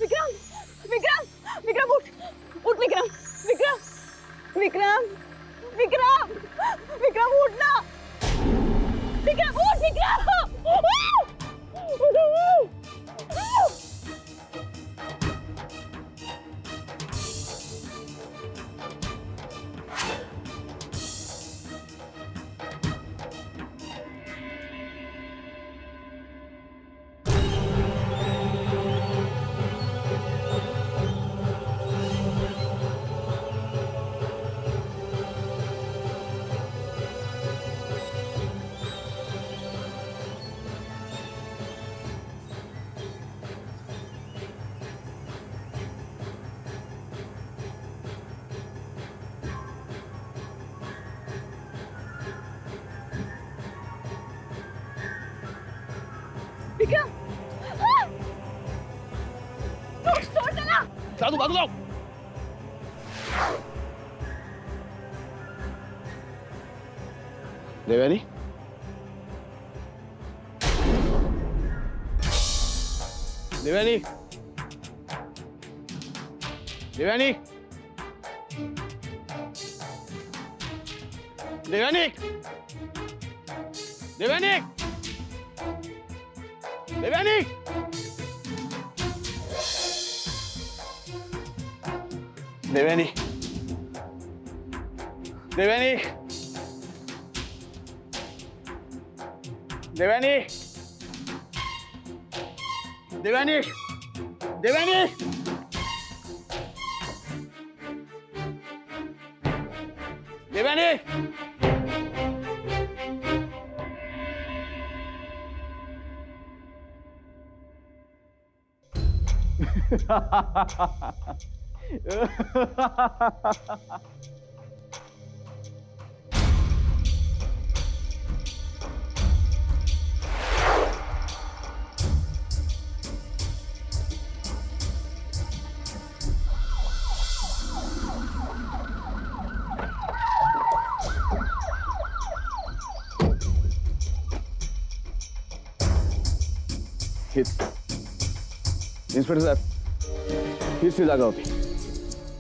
विक्रम विक्रम विक्रम उठ उठ विक्रम विक्रम विक्रम विक्रम विक्रम उठ ना विक्रम उठ विक्रम विक्रम सोड त्याला साधू बाजू लाव देवयानी देवयानी देवयानी देवयानी देवयानी देवयानी देवयानी देवयानी देवयानी देवयानी देवयानी देवयानी इन्स्पेक्टर साहेब हीच ती जागा होती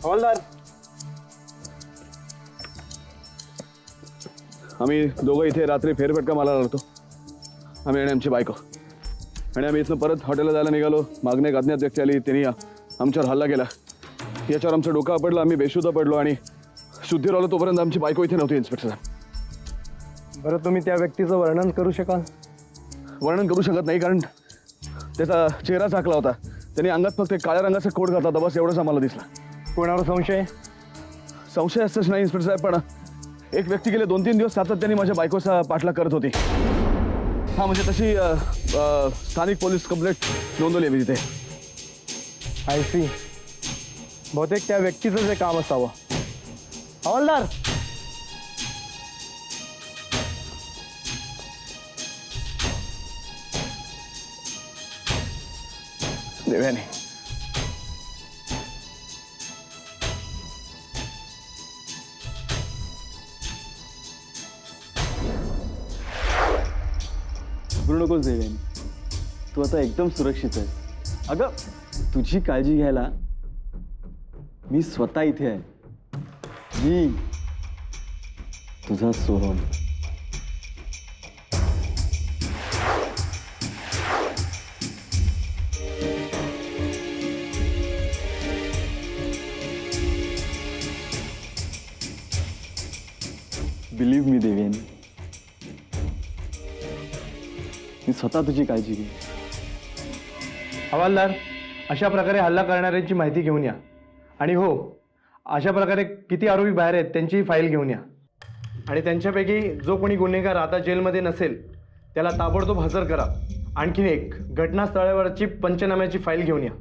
हवालदार आम्ही दोघं इथे रात्री फेरफटका मारायला होतो आम्ही आणि आमची बायको आणि आम्ही इथनं परत हॉटेलला जायला निघालो मागणे एक अज्ञात व्यक्ती आली त्यांनी आमच्यावर हल्ला केला याच्यावर आमचं डोकं आपडलं आम्ही बेशुद्ध पडलो आणि शुद्धीवर आलो तोपर्यंत आमची बायको इथे नव्हती इन्स्पेक्टर साहेब बरं तुम्ही त्या व्यक्तीचं वर्णन करू शकाल वर्णन करू शकत नाही कारण त्याचा चेहरा झाकला होता त्यांनी अंगात फक्त एक काळ्या रंगाचा कोट घातला होता बस एवढंच आम्हाला दिसला कोणावर संशय संशय असंच नाही इन्स्पेक्टर साहेब पण एक व्यक्ती गेले 2-3 दिवस सातत्याने माझ्या बायकोचा पाठलाग करत होती हा म्हणजे तशी स्थानिक पोलीस कंप्लेंट नोंदवली मी तिथे आय सी बहुतेक त्या व्यक्तीचं जे काम असावं हवालदार देवयानी घाबरू नकोस देवयानी तू आता एकदम सुरक्षित आहे अगं तुझी काळजी घ्यायला मी स्वतः इथे आहे मी तुझा सोहम बिलीव्ह मी देवयानी मी स्वतः तुझी काळजी घे हवालदार अशा प्रकारे हल्ला करणाऱ्यांची माहिती घेऊन या आणि हो अशा प्रकारे किती आरोपी बाहेर आहेत त्यांची फाईल घेऊन या आणि त्यांच्यापैकी जो कोणी गुन्हेगार आता जेलमध्ये नसेल त्याला ताबडतोब हजर करा आणखीन एक घटनास्थळावरची पंचनाम्याची फाईल घेऊन या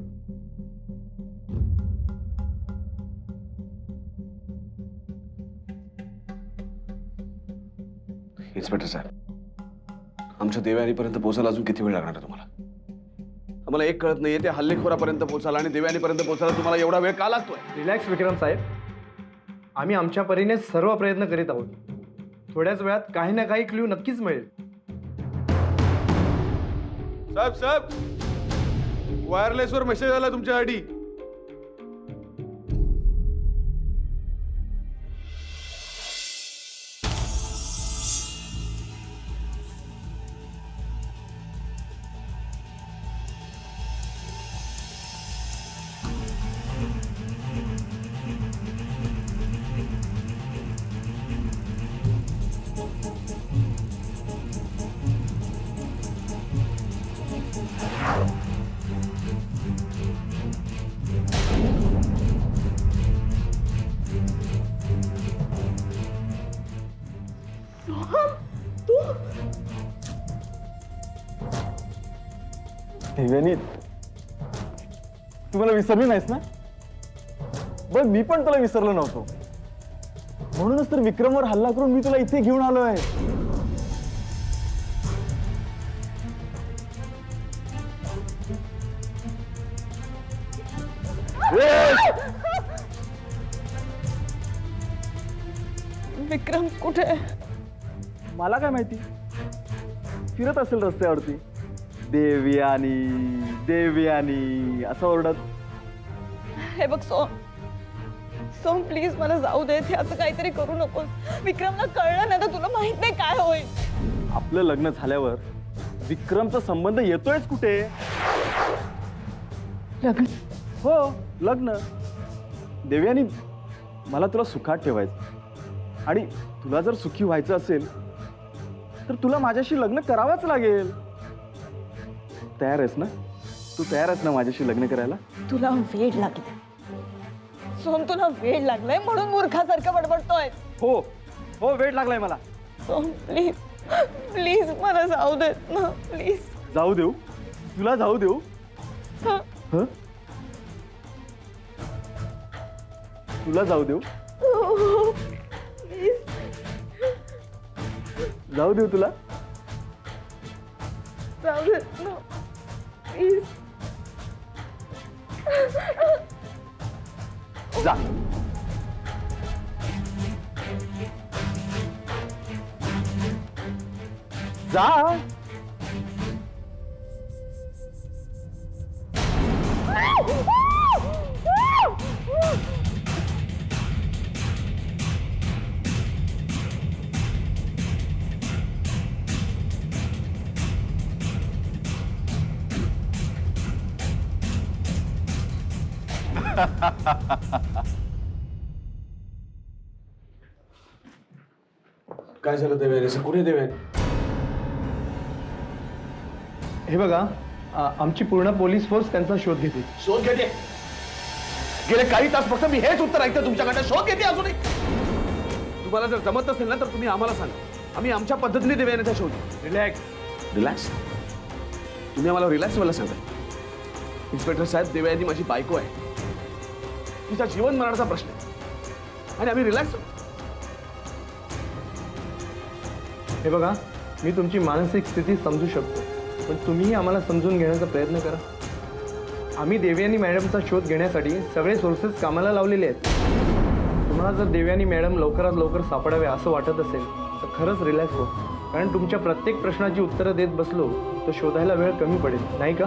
इन्स्पेक्टर साहेब आमच्या देवयानीपर्यंत पोहोचायला अजून किती वेळ लागणार आहे तुम्हाला आम्हाला एक कळत नाहीये त्या हल्लेखोरापर्यंत पोहोचायला आणि देवयानीपर्यंत पोहोचायला तुम्हाला एवढा वेळ का लागतोय रिलॅक्स विक्रम साहेब आम्ही आमच्या परीने सर्व प्रयत्न करीत आहोत थोड्याच वेळात काही ना काही क्ल्यू नक्कीच मिळेल साहेब साहेब वायरलेसवर मेसेज आला तुमच्यासाठी. देवयानी, तू मला विसरली नाहीस ना? बघ, मी पण तुला विसरलो नव्हतो. म्हणूनच तर विक्रमवर हल्ला करून मी तुला इथे घेऊन आलोय. विक्रम कुठे आहे? मला काय माहिती, फिरत असेल रस्त्यावरती. देवयानी देवयानी असं ओरडत. हे बघ सोम, सोम प्लीज मला जाऊ दे. ते असं काहीतरी करू नकोस. विक्रमला कळलं नाही तर तुला माहित नाही काय होईल. आपलं लग्न झाल्यावर विक्रमचा संबंध येतोयच कुठे? लग्न? हो, लग्न. देवयानी, मला तुला सुखात ठेवायचं आणि तुला जर सुखी व्हायचं असेल तर तुला माझ्याशी लग्न करावंच लागेल. तयार आहेस ना? तू तयार आहेस ना माझ्याशी लग्न करायला? तुला वेळ लागलाय सोम, तुला वेळ लागलाय म्हणून मूर्खासारखं बडबडतोय. हो हो, वेळ लागलाय मला. सोम प्लीज प्लीज मला जाऊ देत ना, प्लीज. जाऊ देऊ? तुला जाऊ देऊ? हं? तुला जाऊ देऊ? प्लीज जाऊ देऊ तुला? जाऊ देत ना, प्लीज. जा. जा. काय झालं देवयानी? कुठे देवयानी? हे बघा, आमची पूर्ण पोलीस फोर्स त्यांचा शोध घेते. शोध घेते? गेले काही तास फक्त मी हेच उत्तर ऐकतो तुमच्याकडे. शोध घेते अजूनही? तुम्हाला जर जमत असेल ना तर तुम्ही आम्हाला सांगा. आम्ही आमच्या पद्धतीने देवयानीचा शोध. रिलॅक्स. रिलॅक्स? तुम्ही आम्हाला रिलॅक्स व्हायला सांगा. इन्स्पेक्टर साहेब, देवयानी माझी बायको आहे. तिचा जीवन मरणाचा प्रश्न आहे आणि आम्ही रिलॅक्स. हे बघा, मी तुमची मानसिक स्थिती समजू शकतो, पण तुम्हीही आम्हाला समजून घेण्याचा प्रयत्न करा. आम्ही देवयानी मॅडमचा शोध घेण्यासाठी सगळे सोर्सेस कामाला लावलेले आहेत. तुम्हाला जर देवयानी मॅडम लवकरात लवकर सापडावे असं वाटत असेल तर खरंच रिलॅक्स हो, कारण तुमच्या प्रत्येक प्रश्नाची उत्तरं देत बसलो तर शोधायला वेळ कमी पडेल, नाही का?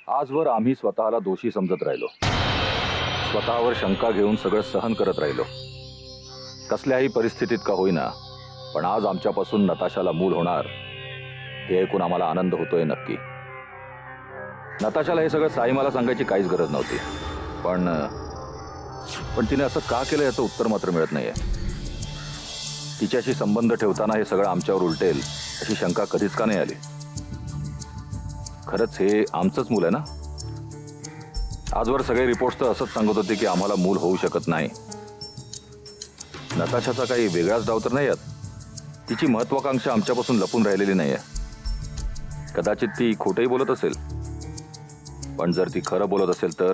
आजवर आम्ही स्वतःला दोषी समजत राहिलो, स्वतःवर शंका घेऊन सगळं सहन करत राहिलो. कसल्याही परिस्थितीत का होईना, पण आज आमच्यापासून नताशाला मूल होणार हे ऐकून आम्हाला आनंद होतोय नक्की. नताशाला हे सगळं साईमाला सांगायची काहीच गरज नव्हती, पण तिने असं का केलं याचं उत्तर मात्र मिळत नाहीये. तिच्याशी संबंध ठेवताना हे सगळं आमच्यावर उलटेल अशी शंका कधीच का नाही आली. खरंच हे आमचंच मूल आहे ना? आजवर सगळे रिपोर्ट्स तर असंच सांगत होते की आम्हाला मूल होऊ शकत नाही. नताशाचा काही वेगळाच डाव तर नाही यात. तिची महत्वाकांक्षा आमच्यापासून लपून राहिलेली नाहीये. कदाचित ती खोटंही बोलत असेल, पण जर ती खरं बोलत असेल तर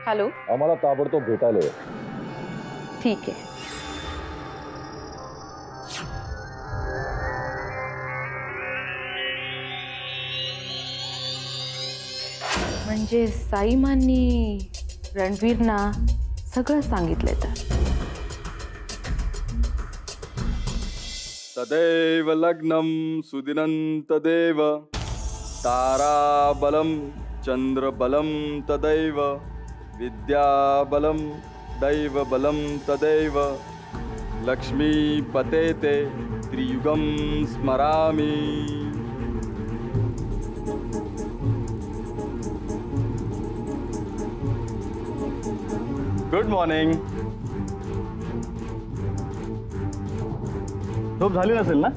हॅलो. आम्हाला ताबडतोब भेटायला ये. ठीक आहे. म्हणजे साईमांनी रणवीरना सगळं सांगितलंय तर. तदेव लग्नम सुदिनं तदेव ताराबलं चंद्रबलं तदैव विद्याबलं दैवबलं तदैव लक्ष्मीपते ते त्रियुगं स्मरामि. Good morning. झोप झाली नसेल ना?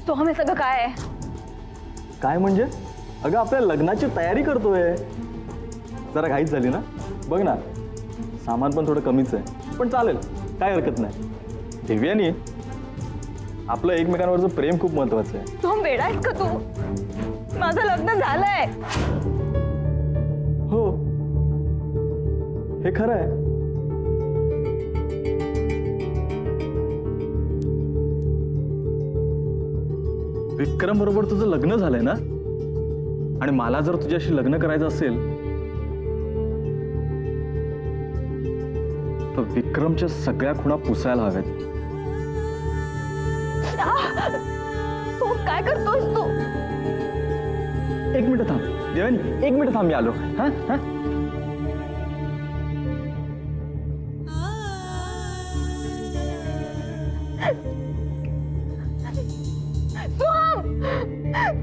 तो हे सगळं काय आहे? काय म्हणजे? अगं आपल्या लग्नाची तयारी करतोय. जरा घाईच झाली ना. बघ ना, सामान पण थोडं कमीच आहे, पण चालेल, काय हरकत नाही. दिव्यानी आपलं एकमेकांवरचं प्रेम खूप महत्वाचं आहे. तो वेडा आहेस का तू? माझं लग्न झालंय. हो, हे खरं आहे. विक्रम बरोबर तुझं लग्न झालंय ना, आणि मला जर तुझ्याशी लग्न करायचं असेल तर विक्रमच्या सगळ्या खुणा पुसायला हव्यात. तो काय करतोस तू? एक मिनिट थांब देवानी, एक मिनिट थांब, मी आलो. हा हा.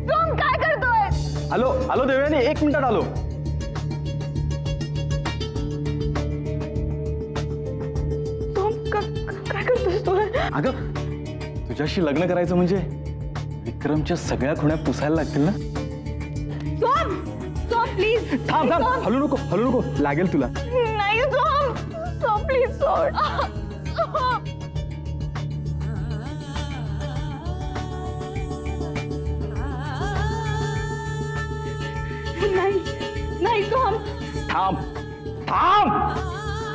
सोम काय करतोय? आलो आलो देवयानी, एक मिनिटात आलो. सोम काय करतोस तू? अगं तुझ्याशी लग्न करायचं म्हणजे विक्रमच्या सगळ्या खुण्या पुसायला लागतील ना. सोम, सोम प्लीज. थांब थांब, हलू नको हलू नको, लागेल तुला. नाही सोम, सोम प्लीज सोड. नाही नाही सोम. थांब थांब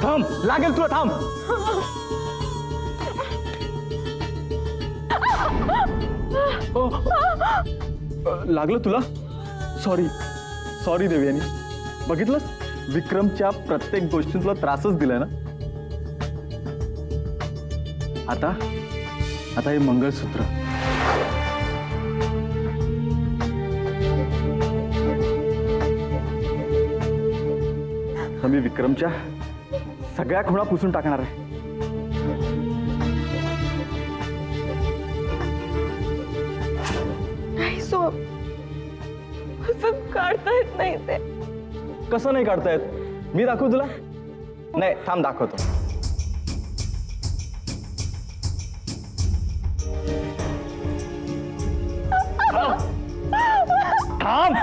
थांब, लागेल तुला, थांब. लागलं तुला? Sorry sorry Devyani. बघितलंस, विक्रमच्या प्रत्येक गोष्टीत तुला त्रासच दिलाय ना. आता आता हे मंगळसूत्र मी विक्रमच्या सगळ्या खुणा पुसून टाकणार आहे. नाही सोम, असं काढता येत नाही ते. कसं नाही काढतायत? मी दाखवू तुला? नाही थांब, दाखवतो. थांब.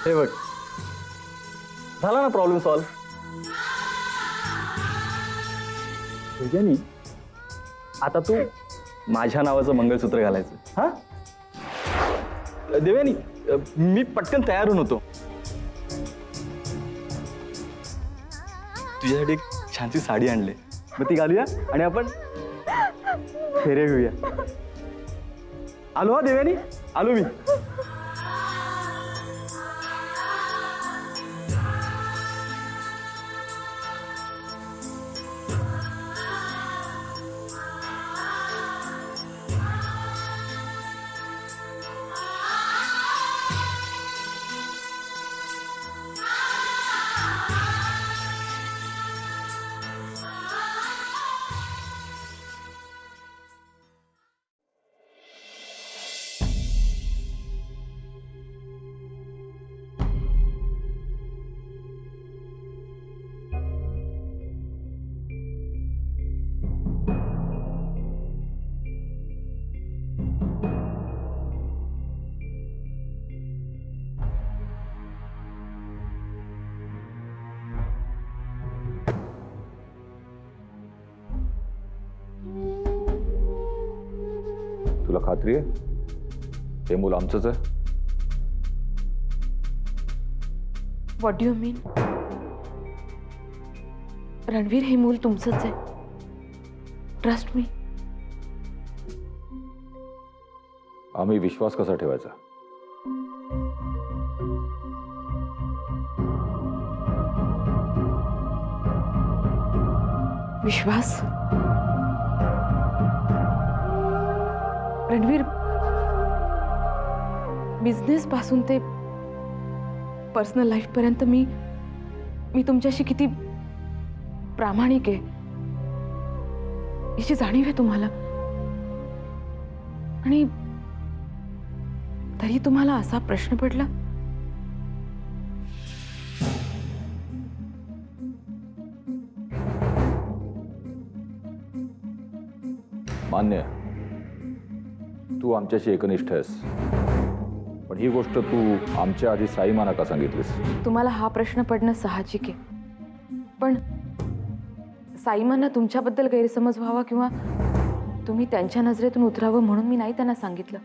हे बघ, झाला ना प्रॉब्लेम सॉल्व. देवयानी, आता तू माझ्या नावाचं मंगळसूत्र घालायचं. हा देवयानी, मी पटकन तयार होऊन होतो. तुझ्यासाठी एक छानशी साडी आणले, मग ती घालूया आणि आपण फेरे घेऊया. आलो हा देवयानी, आलो मी. खात्री आहे हे मूल आमचंच आहे? व्हॉट डू यू मीन? रणवीर, हे मूल तुमचंच आहे. Trust me. आम्ही विश्वास कसा ठेवायचा? विश्वास? रणवीर, बिझनेस पासून ते पर्सनल लाईफ पर्यंत मी तुमच्याशी किती प्रामाणिक आहे याची जाणीव आहे तुम्हाला. आणि तरी तुम्हाला असा प्रश्न पडला? मान्य आहे. तू आमच्याशी एकनिष्ठ आहेस, पण ही गोष्ट तू आमच्या आधी साईमाना का सांगितलीस? तुम्हाला हा प्रश्न पडणं साहजिक आहे, पण साईमांना तुमच्याबद्दल गैरसमज व्हावा किंवा तुम्ही त्यांच्या नजरेतून उतरावं म्हणून मी नाही त्यांना सांगितलं.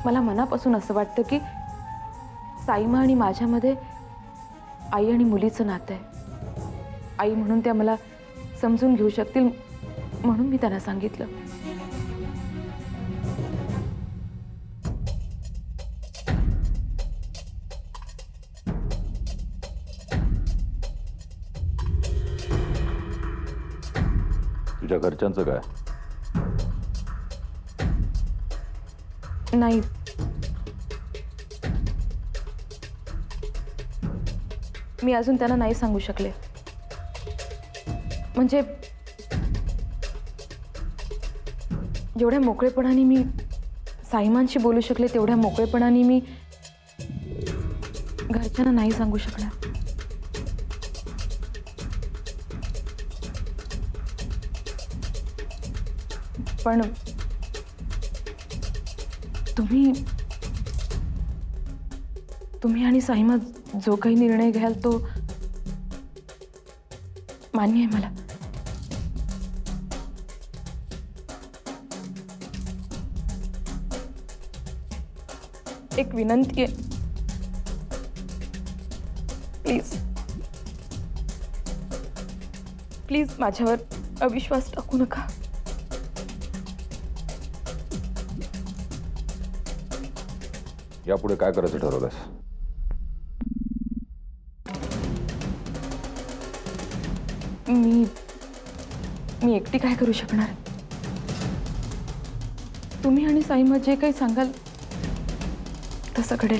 मला मनापासून असं वाटतं की साईमा आणि माझ्यामध्ये आई आणि मुलीचं नातं आहे. आई म्हणून त्या मला समजून घेऊ शकतील म्हणून मी त्यांना सांगितलं. तुझ्या घरच्यांचं काय? नाही, मी अजून त्यांना नाही सांगू शकले. म्हणजे जेवढ्या मोकळेपणाने मी साईमांशी बोलू शकले तेवढ्या मोकळेपणाने मी घरच्यांना नाही सांगू शकणार. पण तुम्ही आणि साईमा जो काही निर्णय घ्याल तो मान्य आहे मला. एक विनंती आहे, प्लीज माझ्यावर अविश्वास टाकू नका. यापुढे काय करायचं ठरवलंस? मी एकटी काय करू शकणार? तुम्ही आणि साईमा जे काही सांगाल तसं घडेल.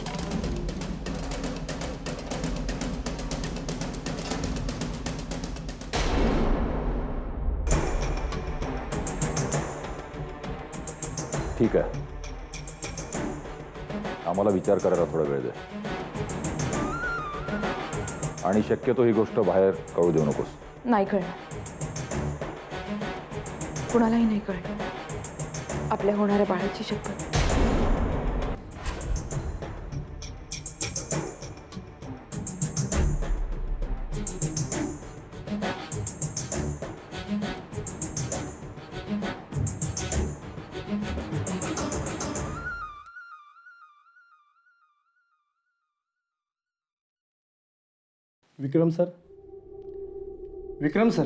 ठीक आहे, आम्हाला विचार करायला थोडा वेळ दे. आणि शक्यतो ही गोष्ट बाहेर कळू देऊ नकोस. नाही कळणार, कुणालाही नाही कळणार. आपल्या होणाऱ्या बाळाची शपथ. विक्रम सर, विक्रम सर,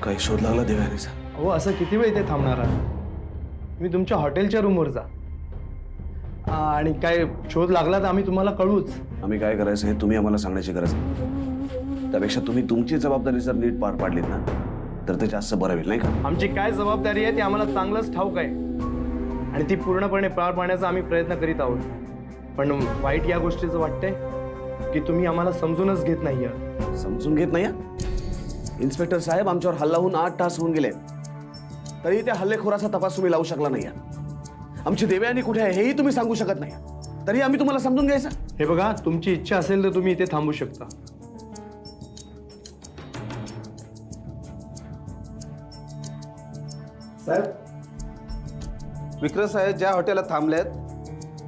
काही शोध लागला देवयानीचा? अहो असं किती वेळ इथे थांबणार आहात? तुम्ही तुमच्या हॉटेलच्या रूमवर जा. आणि काय शोध लागला तर आम्ही तुम्हाला कळूच. आम्ही काय करायचं हे तुम्ही आम्हाला सांगण्याची गरज नाही. त्यापेक्षा तुम्ही तुमची जबाबदारी जर नीट पार पाडलीत ना तर ते जास्त बरं होईल, नाही का? आमची काय जबाबदारी आहे ती आम्हाला चांगलंच ठाऊक आहे आणि ती पूर्णपणे पार पाडण्याचा आम्ही प्रयत्न करीत आहोत. पण वाईट या गोष्टीचं वाटतंय की तुम्ही आम्हाला समजूनच घेत नाही आहात. समजून घेत नाही? इन्स्पेक्टर साहेब, आमच्यावर हल्ला होऊन 8 तास होऊन गेले तरी त्या हल्लेखोराचा तपास तुम्ही लावू शकला नाही. आमची देवयानी कुठे आहे हेही तुम्ही सांगू शकत नाही, तरी आम्ही तुम्हाला समजून घ्यायचं? हे बघा, तुमची इच्छा असेल तर तुम्ही इथे थांबू शकता. साहेब, विक्रम साहेब ज्या हॉटेलला थांबलेत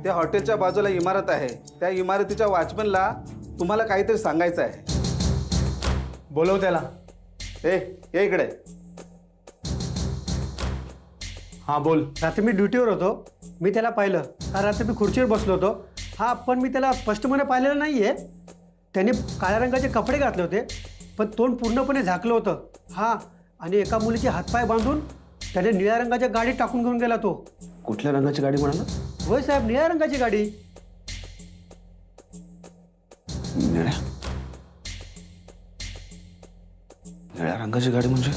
त्या हॉटेलच्या बाजूला इमारत आहे. त्या इमारतीच्या वॉचमनला तुम्हाला काहीतरी सांगायचं आहे. बोलव त्याला. ए ये इकडे. हां बोल. रात्री मी ड्युटीवर होतो. मी त्याला पाहिलं. काल रात्री मी खुर्चीवर बसलो होतो. हां, पण मी त्याला स्पष्टपणे पाहिलेलं नाही आहे. त्याने काळ्या रंगाचे कपडे घातले होते, पण तोंड पूर्णपणे झाकलं होतं. हां, आणि एका मुलीचे हातपाय बांधून त्याने निळ्या रंगाच्या गाडीत टाकून घेऊन गेला तो. कुठल्या रंगाची गाडी म्हणाला? होय साहेब, निळ्या रंगाची गाडी. निळ्या रंगाची गाडी म्हणजे